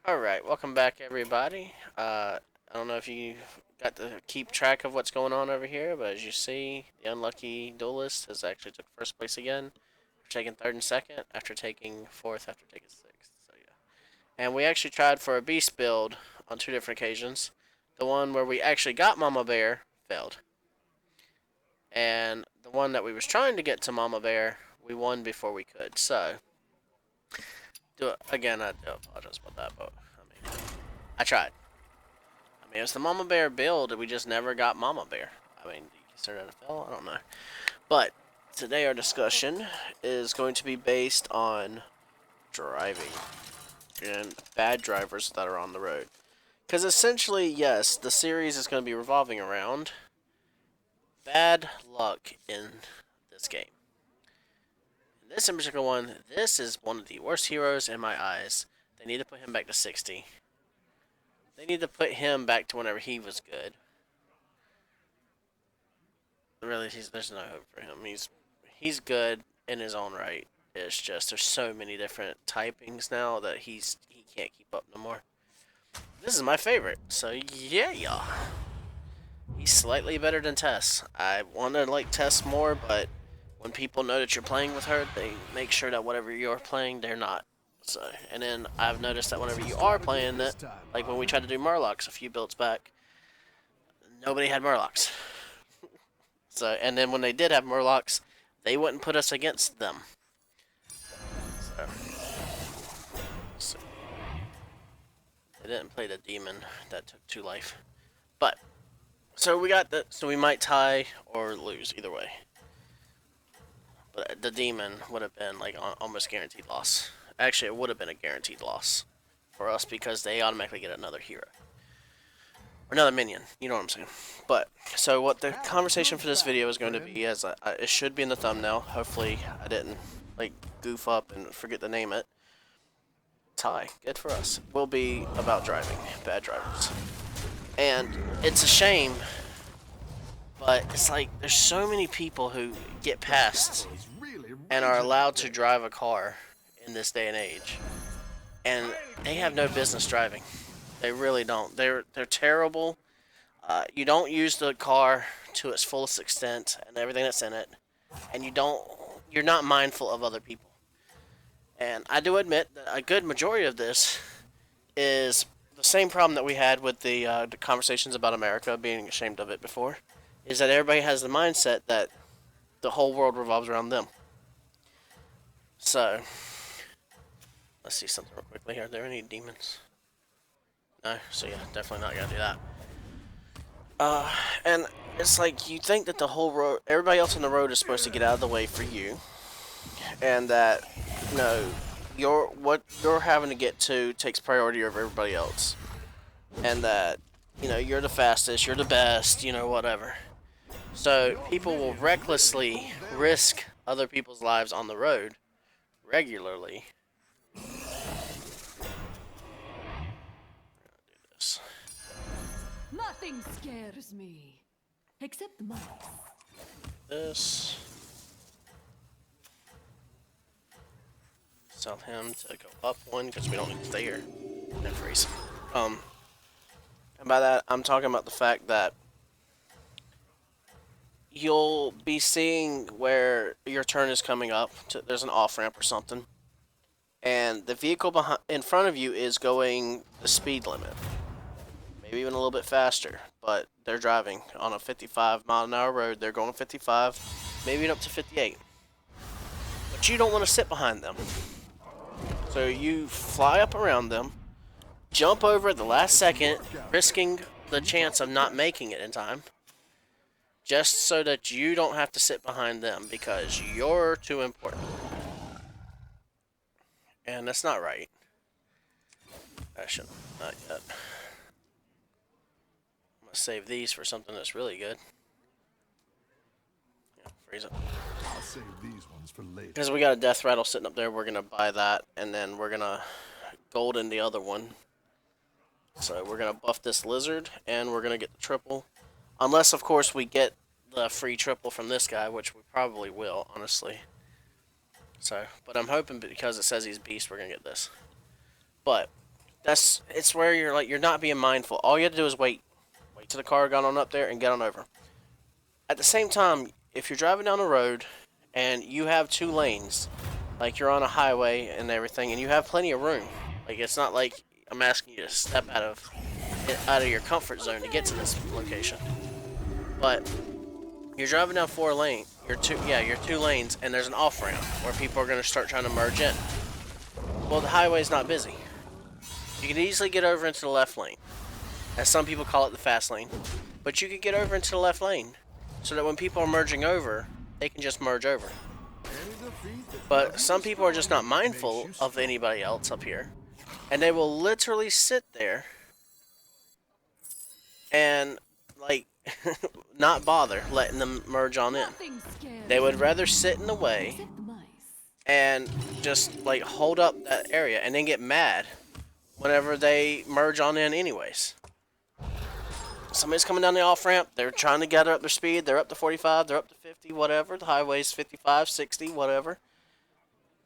Alright, welcome back everybody. I don't know if you got to keep track of what's going on over here, but as you see, the unlucky duelist has actually took first place again, after taking third and second, after taking fourth, after taking sixth. So yeah. And we actually tried for a beast build on two different occasions. The one where we actually got Mama Bear failed. And the one that we was trying to get to Mama Bear, we won before we could. So, again, I do apologize about that, but I tried. I mean, it was the Mama Bear build, we just never got Mama Bear. I mean, do you consider that a fail? I don't know. But today our discussion is going to be based on driving and bad drivers that are on the road. Because essentially, yes, the series is going to be revolving around bad luck in this game. In this in particular one, this is one of the worst heroes in my eyes. They need to put him back to 60. They need to put him back to whenever he was good. Really, there's no hope for him. He's good in his own right. It's just there's so many different typings now that he can't keep up no more. This is my favorite. So yeah. He's slightly better than Tess. I want to like Tess more, but when people know that you're playing with her, they make sure that whatever you're playing, they're not. So, and then I've noticed that whenever you are playing it, like when we tried to do Murlocs a few builds back, nobody had Murlocs. So, and then when they did have Murlocs, they wouldn't put us against them. So, they didn't play the demon that took 2 life. But so we got the so we might tie or lose either way. But the demon would have been like almost guaranteed loss. Actually, it would have been a guaranteed loss for us because they automatically get another hero or another minion. You know what I'm saying? But so what the conversation for this video is going to be, as it should be in the thumbnail. Hopefully, I didn't like goof up and forget to name it. Tie, good for us. Will be about driving, bad drivers, and it's a shame. But it's like there's so many people who get past and are allowed to drive a car in this day and age, and they have no business driving. They really don't. They're terrible. You don't use the car to its fullest extent and everything that's in it, and you're not mindful of other people. And I do admit that a good majority of this is the same problem that we had with the conversations about America being ashamed of it before, is that everybody has the mindset that the whole world revolves around them. So let's see something real quickly. Are there any demons? No. So yeah, definitely not gonna do that. And it's like you think that the whole road, everybody else on the road is supposed to get out of the way for you, and that what you're having to get to takes priority over everybody else, and that you're the fastest, you're the best, whatever. So people will recklessly risk other people's lives on the road regularly. Do this. Nothing scares me. Except mice. This. Tell him to go up one because we don't need to stay here and freeze. And by that I'm talking about the fact that you'll be seeing where your turn is coming up. There's an off ramp or something, and the vehicle in front of you is going the speed limit, maybe even a little bit faster. But they're driving on a 55-mile-an-hour road. They're going 55, maybe up to 58. But you don't want to sit behind them. So you fly up around them, jump over at the last second, risking the chance of not making it in time, just so that you don't have to sit behind them because you're too important. And that's not right. I shouldn't. Not yet. I'm going to save these for something that's really good. Yeah, freeze it. I'll save these ones for later. Because we got a death rattle sitting up there, we're going to buy that, and then we're going to golden the other one. So we're going to buff this lizard, and we're going to get the triple. Unless, of course, we get the free triple from this guy, which we probably will, honestly. So, but I'm hoping because it says he's beast, we're going to get this. But it's where you're not being mindful. All you have to do is wait till the car got on up there and get on over. At the same time, if you're driving down the road and you have 2 lanes, like you're on a highway and everything, and you have plenty of room, like it's not like I'm asking you to step out of your comfort zone to get to this location. But you're driving down 4 lane, you're 2 lanes, and there's an off ramp where people are going to start trying to merge in. Well, the highway's not busy. You can easily get over into the left lane, as some people call it the fast lane, but you could get over into the left lane so that when people are merging over, they can just merge over. But some people are just not mindful of anybody else up here, and they will literally sit there and like not bother letting them merge on in. Nothing scares They would me. rather sit in the way Except the mice. and just like hold up that area and then get mad whenever they merge on in anyways. Somebody's coming down the off ramp, they're trying to gather up their speed, they're up to 45, they're up to 50, whatever, the highway's 55, 60, whatever.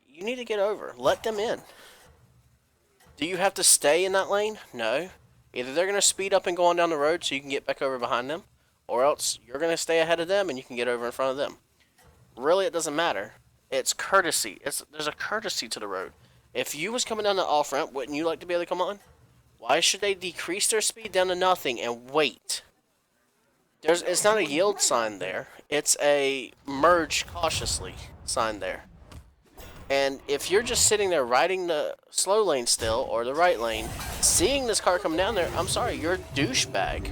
You need to get over. Let them in. Do you have to stay in that lane? No. Either they're going to speed up and go on down the road so you can get back over behind them, or else you're going to stay ahead of them and you can get over in front of them. Really, it doesn't matter. It's courtesy. There's a courtesy to the road. If you was coming down the off ramp, wouldn't you like to be able to come on? Why should they decrease their speed down to nothing and wait? It's not a yield sign there. It's a merge cautiously sign there. And if you're just sitting there riding the slow lane still, or the right lane, seeing this car come down there, I'm sorry, you're a douchebag.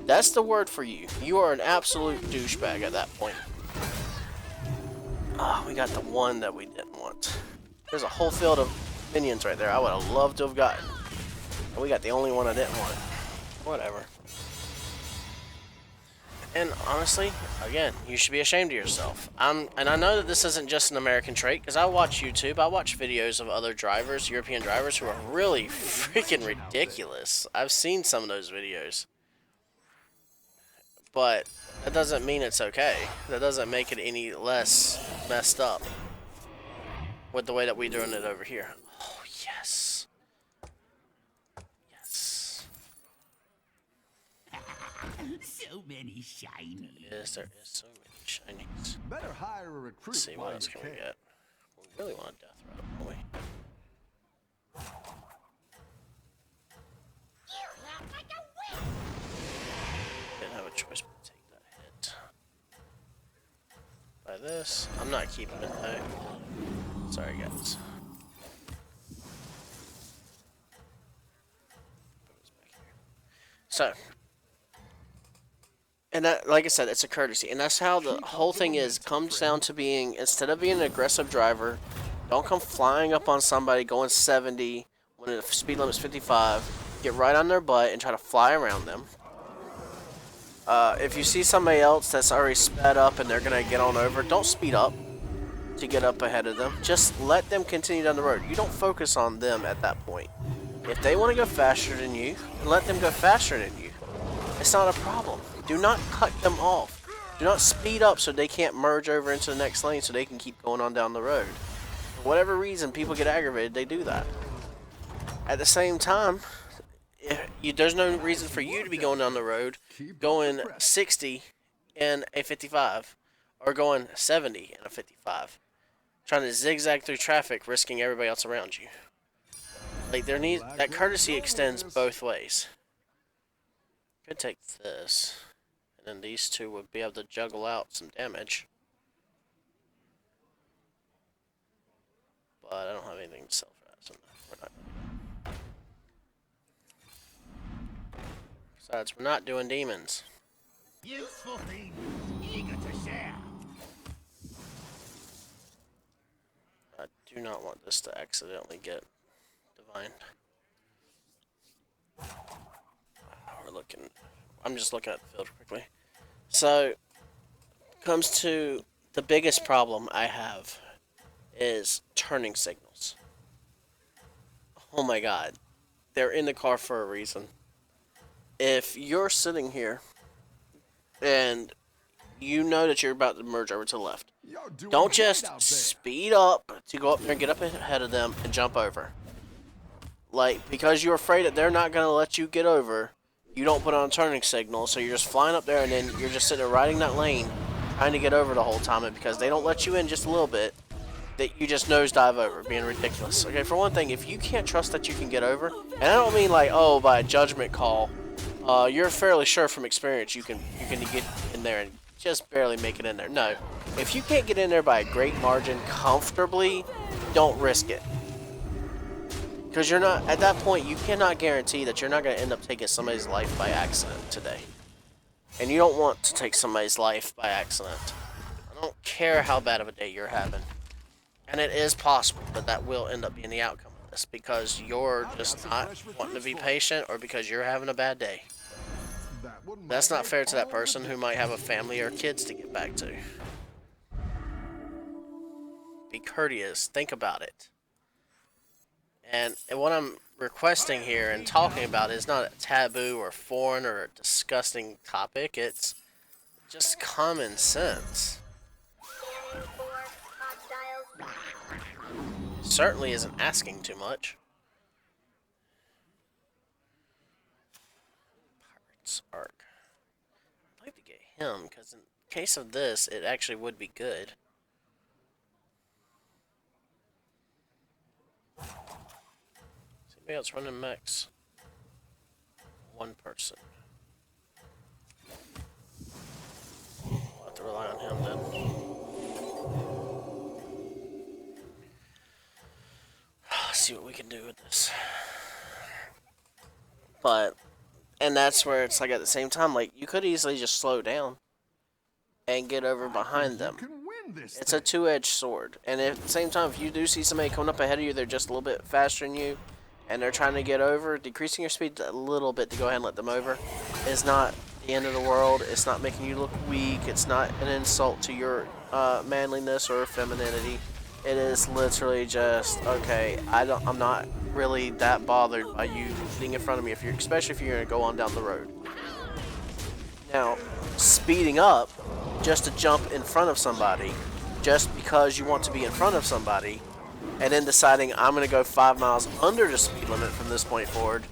That's the word for you. You are an absolute douchebag at that point. Oh, we got the one that we didn't want. There's a whole field of minions right there I would have loved to have gotten. And we got the only one I didn't want. Whatever. And honestly, again, you should be ashamed of yourself. And I know that this isn't just an American trait, because I watch YouTube, I watch videos of other drivers, European drivers, who are really freaking ridiculous. I've seen some of those videos. But that doesn't mean it's okay. That doesn't make it any less messed up with the way that we're doing it over here. Oh, yes. Yes. So many shiny. Yes, there is so many shinies. Better hire a recruit. Let's see, what while else you can we can. get? We really want a death row, don't we? Didn't have a choice but to take that hit. By this, I'm not keeping it though. Sorry, guys. So, and that, like I said, it's a courtesy, and that's how the whole thing is. Comes down to being, instead of being an aggressive driver, don't come flying up on somebody going 70 when the speed limit's 55. Get right on their butt and try to fly around them. If you see somebody else that's already sped up and they're gonna get on over, don't speed up to get up ahead of them. Just let them continue down the road. You don't focus on them at that point. If they want to go faster than you, let them go faster than you. It's not a problem. Do not cut them off. Do not speed up so they can't merge over into the next lane so they can keep going on down the road. For whatever reason, people get aggravated, they do that. At the same time, there's no reason for you to be going down the road going 60 in a 55 or going 70 in a 55. Trying to zigzag through traffic, risking everybody else around you. Like, that courtesy extends both ways. Could take this, and then these two would be able to juggle out some damage. But I don't have anything to sell for that, so we're not. Besides, we're not doing demons. Useful things, eager to share. I do not want this to accidentally get divined. I'm just looking at the field quickly. So, comes to the biggest problem I have is turning signals. Oh my god. They're in the car for a reason. If you're sitting here and you know that you're about to merge over to the left, don't just speed up to go up there and get up ahead of them and jump over. like, because you're afraid that they're not going to let you get over, you don't put on a turning signal, so you're just flying up there, and then you're just sitting there riding that lane, trying to get over the whole time, and because they don't let you in just a little bit, that you just nosedive over, being ridiculous. Okay, for one thing, if you can't trust that you can get over, and I don't mean like, oh, by a judgment call, you're fairly sure from experience you can get in there and just barely make it in there. No, if you can't get in there by a great margin comfortably, don't risk it. Because you're not, at that point, you cannot guarantee that you're not going to end up taking somebody's life by accident today. And you don't want to take somebody's life by accident. I don't care how bad of a day you're having. And it is possible that will end up being the outcome of this, because you're just not wanting to be patient, or because you're having a bad day. That's not fair to that person who might have a family or kids to get back to. Be courteous. Think about it. And what I'm requesting here and talking about is not a taboo or foreign or a disgusting topic. It's just common sense. Certainly isn't asking too much. Pirates Arc. I'd like to get him, because in case of this, it actually would be good. Is anybody else running mechs? One person. We'll have to rely on him then. See what we can do with this. But, and that's where it's like, at the same time, like, you could easily just slow down and get over behind them. It's a two-edged sword. And at the same time, if you do see somebody coming up ahead of you, they're just a little bit faster than you, and they're trying to get over, decreasing your speed a little bit to go ahead and let them over is not the end of the world. It's not making you look weak. It's not an insult to your manliness or femininity. It is literally just, okay, I'm not really that bothered by you getting in front of me, especially if you're going to go on down the road. Now, speeding up just to jump in front of somebody, just because you want to be in front of somebody, and then deciding I'm going to go 5 miles under the speed limit from this point forward,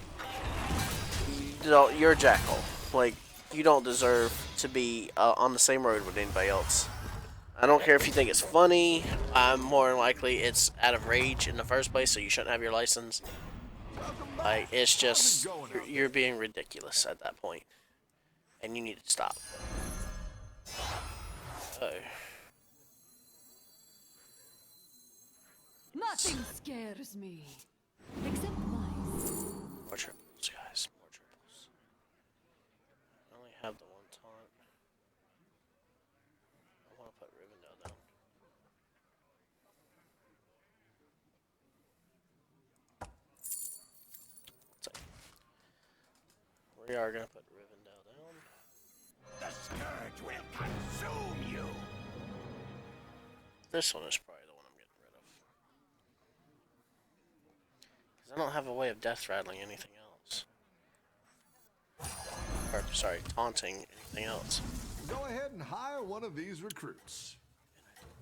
you're a jackal. Like, you don't deserve to be on the same road with anybody else. I don't care if you think it's funny. More than likely it's out of rage in the first place, so you shouldn't have your license. Like, it's just, you're being ridiculous at that point, and you need to stop. Oh. Nothing scares me, except mice. More triples, guys. More triples. I only have the one taunt. I want to put Rivendell down. So, we are going to put Rivendell down. The scourge will consume you. This one is probably the one I'm getting rid of. Because I don't have a way of death rattling anything else. Or, sorry, taunting anything else. Go ahead and hire one of these recruits.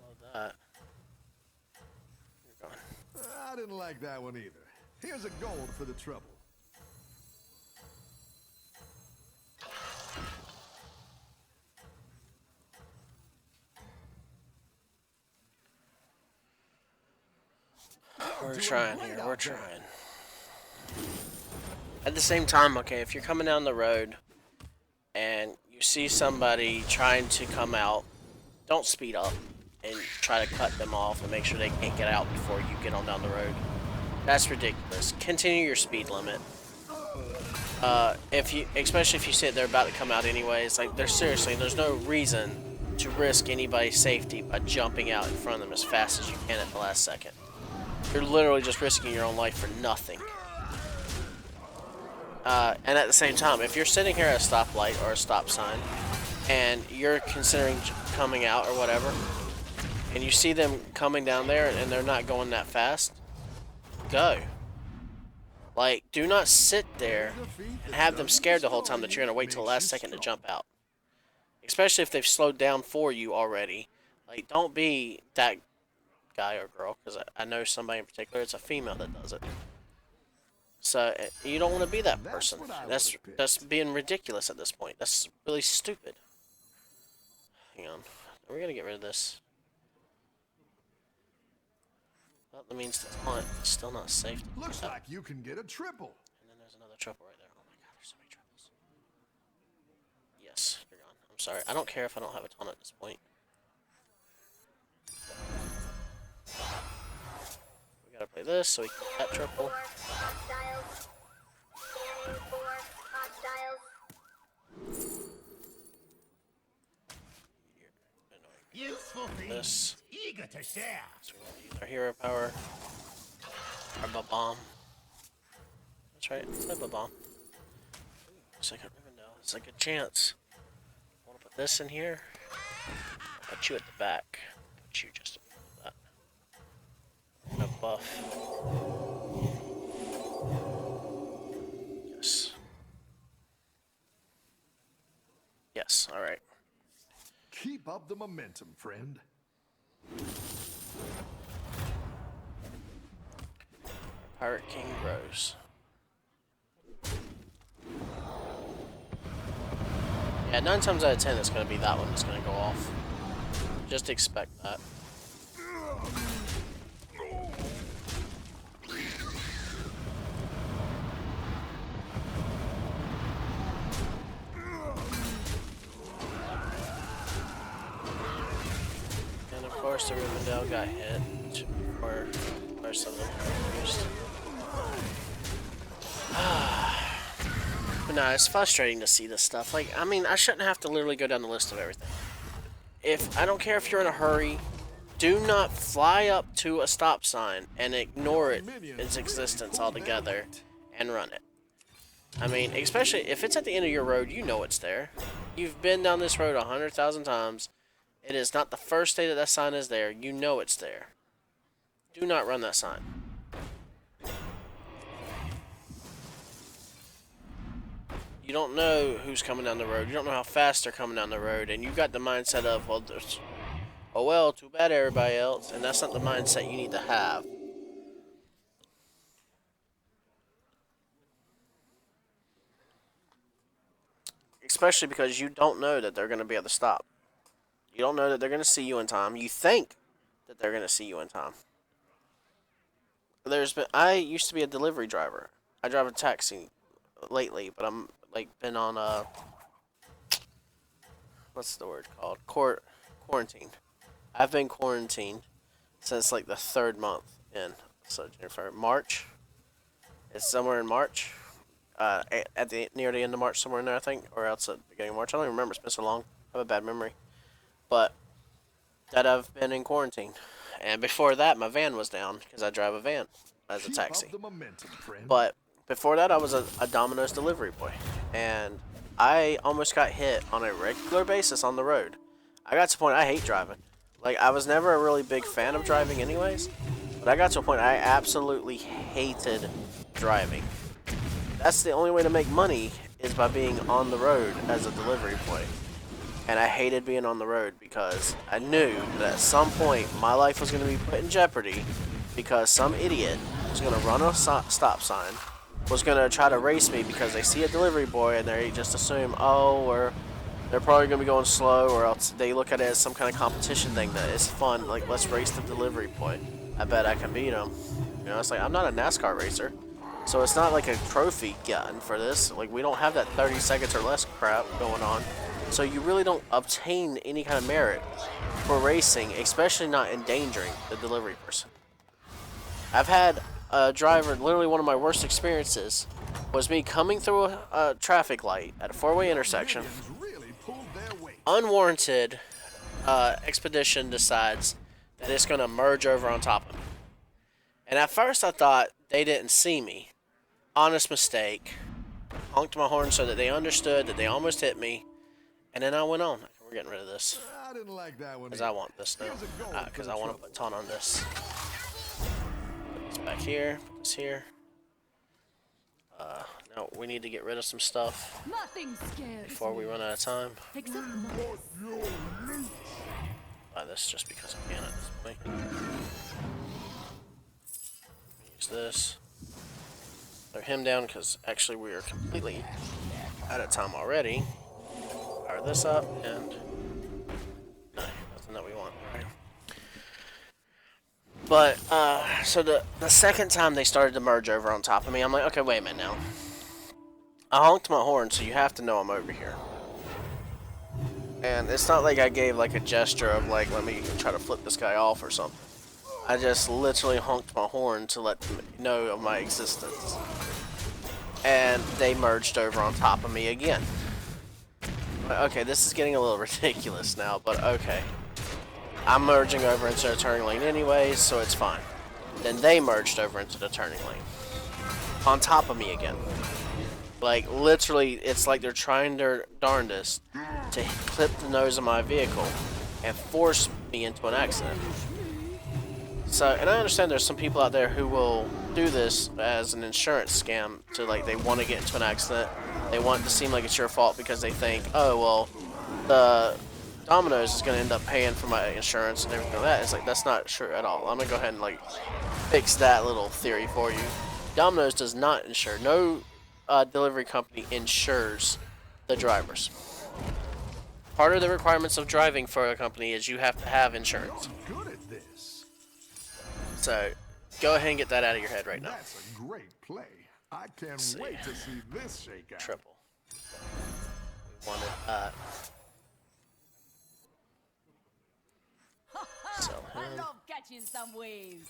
Love that. You're gone. I didn't like that one either. Here's a gold for the trouble. We're trying here, we're trying. At the same time, okay, if you're coming down the road and you see somebody trying to come out, don't speed up and try to cut them off and make sure they can't get out before you get on down the road. That's ridiculous. Continue your speed limit. Especially if you see they're about to come out anyways, like, there's no reason to risk anybody's safety by jumping out in front of them as fast as you can at the last second. You're literally just risking your own life for nothing. And at the same time, if you're sitting here at a stoplight or a stop sign, and you're considering coming out or whatever, and you see them coming down there and they're not going that fast, go. Like, do not sit there and have them scared the whole time that you're going to wait till the last second to jump out. Especially if they've slowed down for you already. Like, don't be that guy or girl, because I know somebody in particular, it's a female that does it. So you don't want to be that That's person. what I That's would've picked. that's being ridiculous at this point. That's really stupid. Hang on, we're gonna get rid of this. Well, that means the taunt is still not safe to do Looks that. like you can get a triple. And then there's another triple right there. Oh my god, there's so many triples. Yes, you're gone. I'm sorry. I don't care if I don't have a taunt at this point. We gotta play this so we can get that triple. Useful things. This. Eager to share. So we're gonna use our hero power. Our bomb. That's right, it's a bomb. Second Rivendell. It's a good chance. I wanna put this in here. I'll put you at the back. Put you just above that. I'm gonna buff. Yes. Yes, alright. Keep up the momentum, friend. Pirate King grows. Yeah, 9 times out of 10 it's gonna be that one that's gonna go off. Just expect that. And of course the Rivendell got hit, or most of them were used. But no, it's frustrating to see this stuff. Like, I mean, I shouldn't have to literally go down the list of everything. I don't care if you're in a hurry, do not fly up to a stop sign and ignore its existence altogether and run it. I mean, especially if it's at the end of your road, you know it's there. You've been down this road 100,000 times. It is not the first day that that sign is there. You know it's there. Do not run that sign. You don't know who's coming down the road. You don't know how fast they're coming down the road. And you've got the mindset of, well, oh well, too bad everybody else. And that's not the mindset you need to have. Especially because you don't know that they're going to be able to stop. You don't know that they're going to see you in time. You think that they're going to see you in time. I used to be a delivery driver. I drive a taxi lately, but I'm like been on what's the word called? Quarantine. I've been quarantined since like the 3rd month in. So March. It's somewhere in March. At the near the end of March, somewhere in there, I think, or else at the beginning of March. I don't even remember. It's been so long. I have a bad memory. But that I've been in quarantine, and before that, my van was down because I drive a van as a taxi. Keep up the momentum, friend. But before that, I was a Domino's delivery boy, and I almost got hit on a regular basis on the road. I got to a point I hate driving. Like, I was never a really big fan of driving anyways, but I got to a point I absolutely hated driving. That's the only way to make money is by being on the road as a delivery boy. And I hated being on the road because I knew that at some point my life was going to be put in jeopardy because some idiot was going to run a stop sign, was going to try to race me because they see a delivery boy and they just assume, oh, they're probably going to be going slow, or else they look at it as some kind of competition thing that is fun, like, let's race the delivery boy. I bet I can beat him. You know, it's like, I'm not a NASCAR racer. So it's not like a trophy gotten for this. Like, we don't have that 30 seconds or less crap going on. So you really don't obtain any kind of merit for racing, especially not endangering the delivery person. I've had a driver, literally one of my worst experiences was me coming through a traffic light at a 4-way intersection. Really pulled their weight. Unwarranted expedition decides that it's going to merge over on top of me. And at first I thought they didn't see me. Honest mistake. Honked my horn so that they understood that they almost hit me. And then I went on. We're getting rid of this. I didn't like that one. Because I want this now. Because I want to put taunt on this. Put this back here. Put this here. No, we need to get rid of some stuff Nothing scares before we me. run out of time. Except mice. Buy this just because I can at this point. Use this. Throw him down because actually we are completely out of time already. Power this up and no, nothing that we want. Right. But so the second time they started to merge over on top of me, I'm like, okay, wait a minute now. I honked my horn, so you have to know I'm over here. And it's not like I gave like a gesture of like, let me try to flip this guy off or something. I just literally honked my horn to let them know of my existence. And they merged over on top of me again. Okay, this is getting a little ridiculous now, but okay. I'm merging over into the turning lane anyways, so it's fine. Then they merged over into the turning lane. On top of me again. Like, literally, it's like they're trying their darndest to clip the nose of my vehicle and force me into an accident. So, and I understand there's some people out there who will do this as an insurance scam to, like, they want to get into an accident. They want it to seem like it's your fault because they think, oh, well, the Domino's is going to end up paying for my insurance and everything like that. It's like, that's not true at all. I'm going to go ahead and, like, fix that little theory for you. Domino's does not insure. No delivery company insures the drivers. Part of the requirements of driving for a company is you have to have insurance. You're good at this. So, go ahead and get that out of your head right now. That's a great play. I can't wait to see this shake out. Triple. We wanted that. Sell I him. love catching some waves.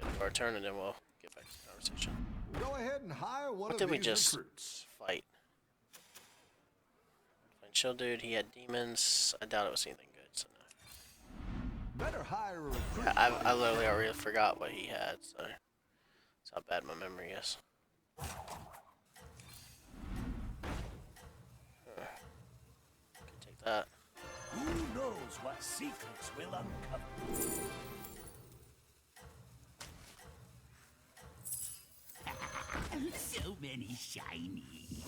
We'll get our turn and then we'll get back to the conversation. Go ahead and hire one What of did we these just recruits. fight? Chill dude, he had demons. I doubt it was anything good, so no. Better hire a recruit. I literally already forgot what he had, so that's how bad my memory is. Can take that. Who knows what secrets will uncover? So many shiny.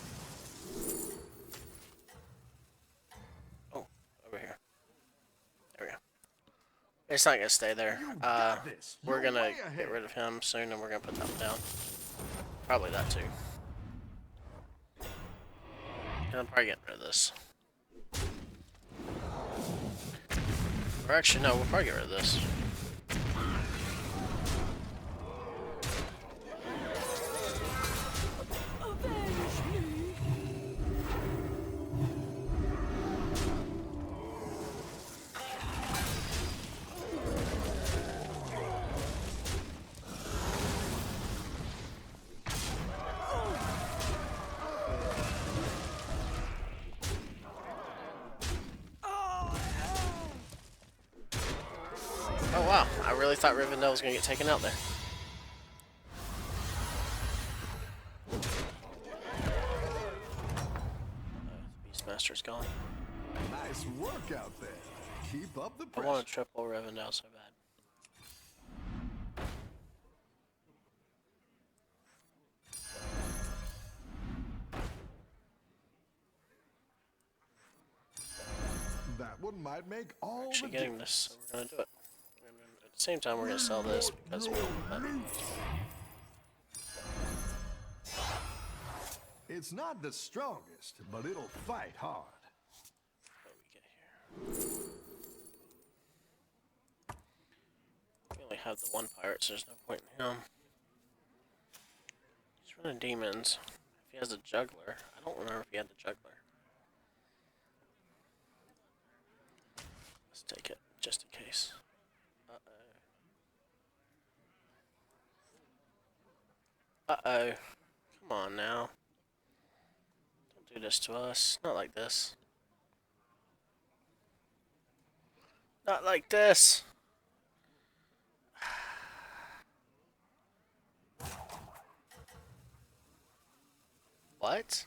Oh, over here. There we go. It's not gonna stay there. We're gonna get rid of him soon, and we're gonna put that one down. Probably that too. And I'm probably getting rid of this. Or actually, no, we'll probably get rid of this. Oh wow, I really thought Rivendell was gonna get taken out there. Beastmaster's gone. Nice work out there. Keep up the I pressure. want to triple Rivendell so bad. That one might make all Actually the getting this, so we're gonna do it. And then at the same time, we're gonna sell this because we want that. It's not the strongest, but it'll fight hard. What do we get here? We only have the one pirate, so there's no point in him. He's running demons. If he has a juggler, I don't remember if he had the juggler. Let's take it, just in case. Uh-oh. Uh-oh. Come on now. Don't do this to us. Not like this. Not like this. What?